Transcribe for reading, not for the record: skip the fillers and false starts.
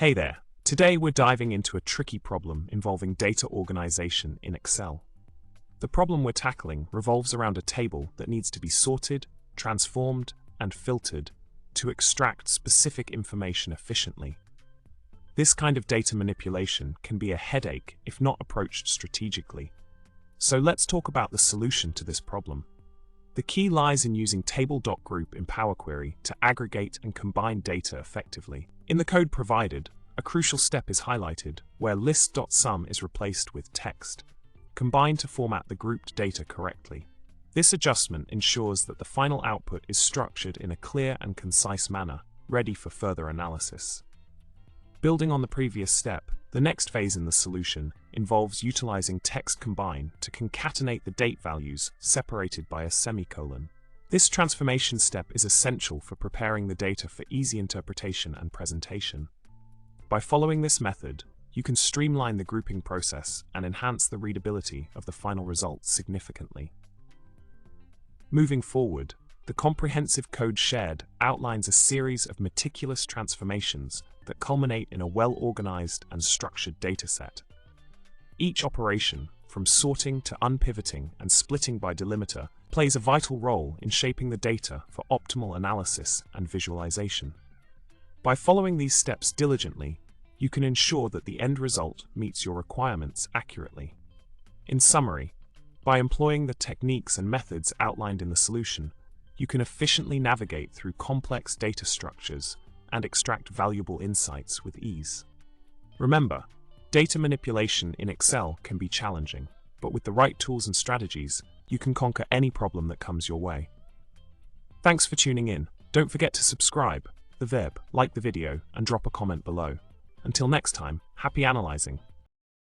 Hey there, today we're diving into a tricky problem involving data organization in Excel. The problem we're tackling revolves around a table that needs to be sorted, transformed, and filtered to extract specific information efficiently. This kind of data manipulation can be a headache if not approached strategically. So let's talk about the solution to this problem. The key lies in using Table.Group in Power Query to aggregate and combine data effectively. In the code provided, a crucial step is highlighted, where list.sum is replaced with text, combined to format the grouped data correctly. This adjustment ensures that the final output is structured in a clear and concise manner, ready for further analysis. Building on the previous step, the next phase in the solution involves utilizing text combine to concatenate the date values separated by a semicolon. This transformation step is essential for preparing the data for easy interpretation and presentation. By following this method, you can streamline the grouping process and enhance the readability of the final result significantly. Moving forward, the comprehensive code shared outlines a series of meticulous transformations that culminate in a well-organized and structured dataset. Each operation, from sorting to unpivoting and splitting by delimiter, plays a vital role in shaping the data for optimal analysis and visualization. By following these steps diligently, you can ensure that the end result meets your requirements accurately. In summary, by employing the techniques and methods outlined in the solution, you can efficiently navigate through complex data structures and extract valuable insights with ease. Remember, data manipulation in Excel can be challenging, but with the right tools and strategies, you can conquer any problem that comes your way. Thanks for tuning in. Don't forget to subscribe, like the video, and drop a comment below. Until next time, happy analyzing.